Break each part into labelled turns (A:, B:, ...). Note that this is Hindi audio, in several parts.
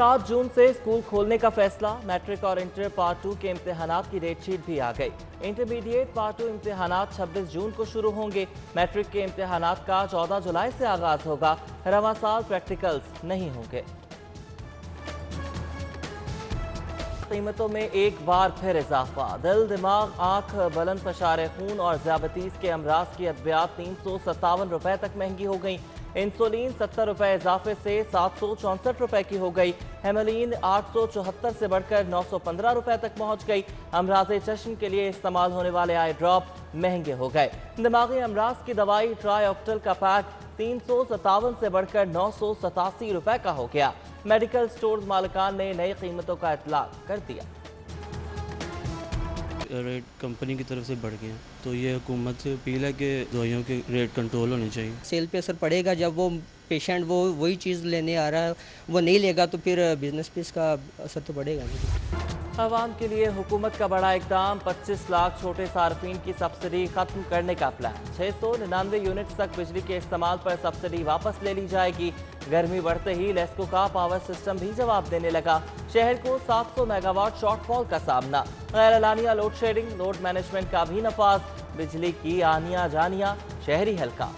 A: 7 जून से स्कूल खोलने का फैसला। मैट्रिक और इंटर पार्ट 2 के इम्तिहानात की डेट शीट भी आ गई। इंटरमीडिएट पार्ट 2 इम्तिहानात 26 जून को शुरू होंगे। मैट्रिक के इम्तिहानात का 14 जुलाई से आगाज होगा। रवां साल प्रैक्टिकल्स नहीं होंगे। कीमतों में एक बार फिर इजाफा। दिल, दिमाग, आंख, बुलंद फशारे खून और ज़ियाबतीस के अमराज की अद्वियात 357 रुपए तक महंगी हो गई। इंसुलिन 70 रुपए इजाफे से 764 रुपए की हो गई। हेमोलिन 874 से बढ़कर 915 रुपए तक पहुंच गई। अमराज चश्म के लिए इस्तेमाल होने वाले आई ड्रॉप महंगे हो गए। दिमागी अमराज की दवाई ट्रायोक्टल का पैक 357 से बढ़कर 987 रुपए का हो गया। मेडिकल स्टोर्स मालिकान ने नई कीमतों का इतलाक कर दिया।
B: रेट कंपनी की तरफ से बढ़ गए हैं, तो ये हुकूमत से अपील है कि दवाइयों के रेट कंट्रोल होने चाहिए।
C: सेल पे असर पड़ेगा जब वो पेशेंट वही चीज़ लेने आ रहा है, वो नहीं लेगा तो फिर बिजनेस पे इसका असर तो पड़ेगा नहीं।
A: आवाम के लिए हुकूमत का बड़ा इकदाम। 25 लाख छोटे सार्फिन की सब्सिडी खत्म करने का प्लान। 699 यूनिट तक बिजली के इस्तेमाल पर सब्सिडी वापस ले ली जाएगी। गर्मी बढ़ते ही लेस्को का पावर सिस्टम भी जवाब देने लगा। शहर को 700 मेगावाट शॉर्टफॉल का सामना। गैर एलानिया लोड शेडिंग, लोड मैनेजमेंट का भी नफाज। बिजली की आनिया जानिया शहरी हल्का।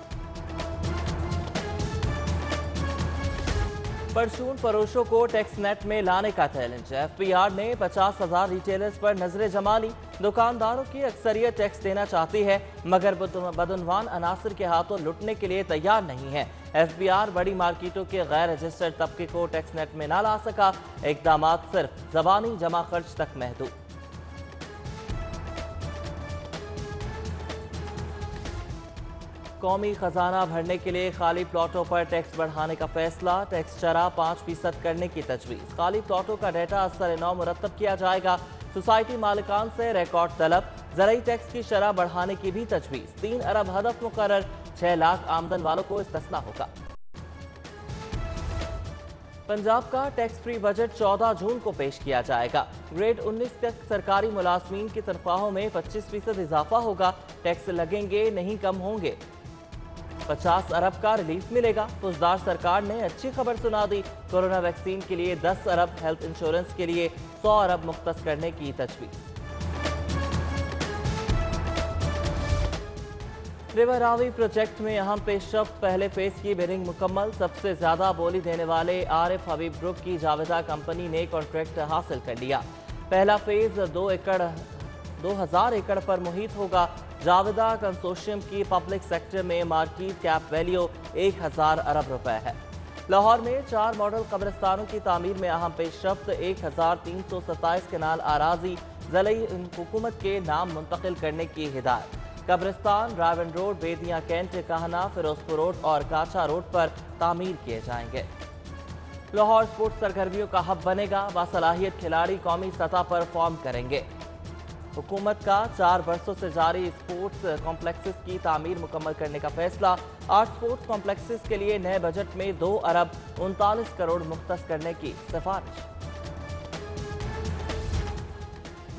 A: परचून फरोशों को टैक्स नेट में लाने का चैलेंज। एफपीआर ने 50,000 रिटेलर्स पर नजरें जमा ली। दुकानदारों की अक्सरियत टैक्स देना चाहती है, मगर बदउनवान अनासर के हाथों लुटने के लिए तैयार नहीं है। एफबीआर बड़ी मार्केटों के गैर रजिस्टर्ड तबके को टैक्स नेट में न ला सका। इकदाम सिर्फ जबानी जमा खर्च तक महदूद। कौमी खजाना भरने के लिए खाली प्लॉटों पर टैक्स बढ़ाने का फैसला। टैक्स शरह 5% करने की तजवीज़। खाली प्लॉटों का डेटा असर-ए-नौ मुरतब किया जाएगा। सोसाइटी मालिकान से रिकॉर्ड तलब। ज़राई टैक्स की शरह बढ़ाने की भी तजवीज़। 3 अरब हदफ मुकर्रर। 6 लाख आमदन वालों को इस्तिस्ना होगा। पंजाब का टैक्स फ्री बजट 14 जून को पेश किया जाएगा। ग्रेड 19 तक सरकारी मुलाजमीन की तनख्वाहों में 25% इजाफा होगा। टैक्स लगेंगे नहीं कम होंगे। 50 अरब का रिलीफ मिलेगा। फौजदार सरकार ने अच्छी खबर सुना दी। कोरोना वैक्सीन के लिए 10 अरब, हेल्थ इंश्योरेंस के लिए 100 अरब मुख्तस करने की तजवीज़। रिवर रावी प्रोजेक्ट में अहम पेशरफ्त। पहले फेज की बिडिंग मुकम्मल। सबसे ज्यादा बोली देने वाले आरिफ हबीब ग्रुप की जावेदा कंपनी ने कॉन्ट्रैक्ट हासिल कर लिया। पहला फेज 2000 एकड़ पर मुहित होगा। जावेदा कंसोर्शियम की पब्लिक सेक्टर में मार्केट कैप वैल्यू 1000 अरब रुपए है। लाहौर में 4 मॉडल कब्रिस्तानों की तामीर में अहम पेशरफ्त। 1327 कनाल आराजी ज़िले हुकूमत के नाम मुंतकिल करने की हिदायत। कब्रिस्तान रावन रोड, बेदिया कैंट, कहना, फिरोजपुर रोड और काचा रोड पर तामीर किए जाएंगे। लाहौर स्पोर्ट्स सरगर्मियों का हब बनेगा। बासलाहियत खिलाड़ी कौमी सतह पर फॉर्म करेंगे। हुकूमत का 4 बरसों से जारी स्पोर्ट्स कॉम्प्लेक्सेस की तामीर मुकम्मल करने का फैसला। 8 स्पोर्ट्स कॉम्प्लेक्सेस के लिए नए बजट में 2 अरब 39 करोड़ मुख्तस करने की सिफारिश।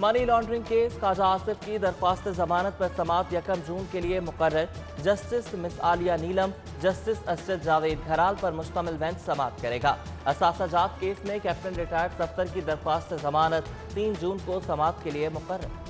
A: Money laundering case. Khawaja Asif की दरख्वास्त जमानत पर समाअत 1 जून के लिए मुकर्रर। जस्टिस मिस आलिया नीलम, जस्टिस असद जावेद घराल पर मुश्तमिल बेंच समाअत करेगा। असासाजात केस में कैप्टन रिटायर्ड सफ्तर की दरख्वास्त जमानत 3 जून को समाअत के लिए मुकर्रर।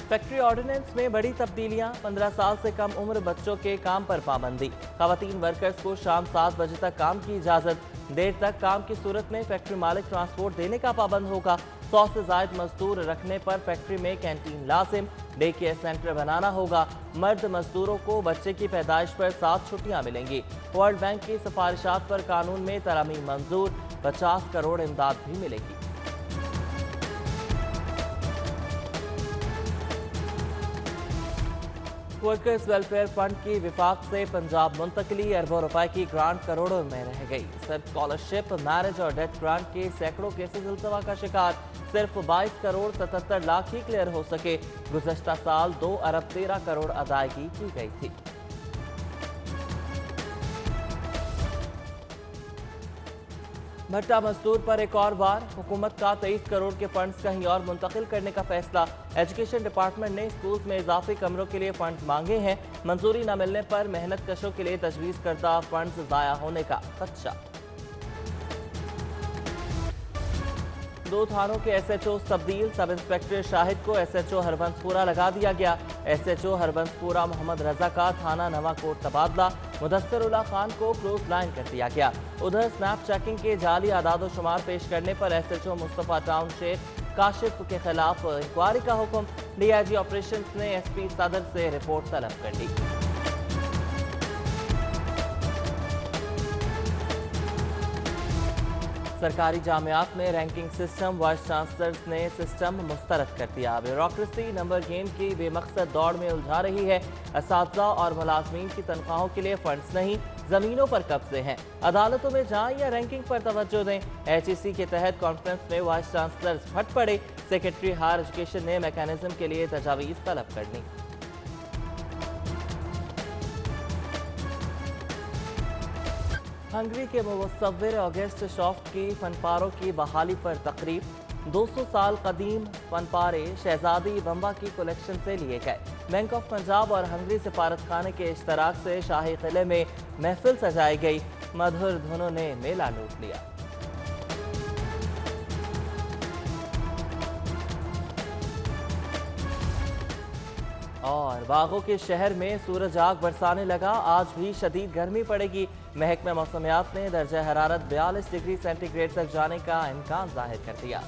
A: फैक्ट्री ऑर्डिनेंस में बड़ी तब्दीलियां। 15 साल से कम उम्र बच्चों के काम पर पाबंदी। खवातीन वर्कर्स को शाम 7 बजे तक काम की इजाजत। देर तक काम की सूरत में फैक्ट्री मालिक ट्रांसपोर्ट देने का पाबंद होगा। 100 से जायद मजदूर रखने पर फैक्ट्री में कैंटीन लाजिम। डे केयर सेंटर बनाना होगा। मर्द मजदूरों को बच्चे की पैदाइश पर 7 छुट्टियां मिलेंगी। वर्ल्ड बैंक की सिफारिशात पर कानून में तरमीम मंजूर। 50 करोड़ इमदाद भी मिलेगी। वर्कर्स वेलफेयर फंड की विफाक से पंजाब मुंतकली। अरबों रुपए की ग्रांट करोड़ों में रह गई। सिर्फ स्कॉलरशिप, मैरिज और डेथ ग्रांट के सैकड़ों केसेस इल्तवा का शिकार। सिर्फ 22 करोड़ 77 लाख ही क्लियर हो सके। गुज़श्ता साल 2 अरब 13 करोड़ अदायगी की गई थी। भट्टा मजदूर पर एक और बार हुकूमत का 23 करोड़ के फंड्स कहीं और मुंतकिल करने का फैसला। एजुकेशन डिपार्टमेंट ने स्कूल्स में इजाफी कमरों के लिए फंड्स मांगे हैं। मंजूरी न मिलने पर मेहनत कशों के लिए तजवीज़ करदा फंड्स ज़ाया होने का खदशा। 2 थानों के SHO तब्दील। सब इंस्पेक्टर शाहिद को SHO हरबंसपुरा लगा दिया गया। SHO हरबंसपुरा मोहम्मद रजा का थाना नवाकोट तबादला। मुदस्सिरुल्लाह खान को क्लोज लाइन कर दिया गया। उधर स्नैप चेकिंग के जाली आदाद शुमार पेश करने पर SHO मुस्तफ़ा टाउन शेख काशिफ के खिलाफ इंक्वायरी का हुक्म। DIG ऑपरेशन ने SP सदर से रिपोर्ट तलब कर ली। सरकारी जामियात में रैंकिंग सिस्टम। वाइस चांसलर्स ने सिस्टम मुस्तरद कर दिया। ब्यूरोक्रेसी नंबर गेम की बेमकसद दौड़ में उलझा रही है। असातिज़ा और मुलाजमीन की तनख्वाहों के लिए फंड्स नहीं, जमीनों पर कब्जे हैं। अदालतों में जाएं या रैंकिंग पर तवज्जो दें। HEC के तहत कॉन्फ्रेंस में वाइस चांसलर्स फट पड़े। सेक्रेटरी हायर एजुकेशन ने मैकेनिज्म के लिए तजावीज़ तलब कर ली। हंगरी के मुसव्विर ऑगस्ट शॉफ्ट की फनपारों की बहाली पर तकरीब। 200 साल कदीम फनपारे शहजादी बम्बा की कलेक्शन से लिए गए। बैंक ऑफ पंजाब और हंगरी सिफारत खाने के इश्तराक से शाही किले में महफिल सजाई गई। मधुर धुनों ने मेला लूट लिया। और बागों के शहर में सूरज आग बरसाने लगा। आज भी शदीद गर्मी पड़ेगी। महकमा मौसमियात ने दर्जा हरारत 42 डिग्री सेंटीग्रेड तक जाने का इम्कान जाहिर कर दिया।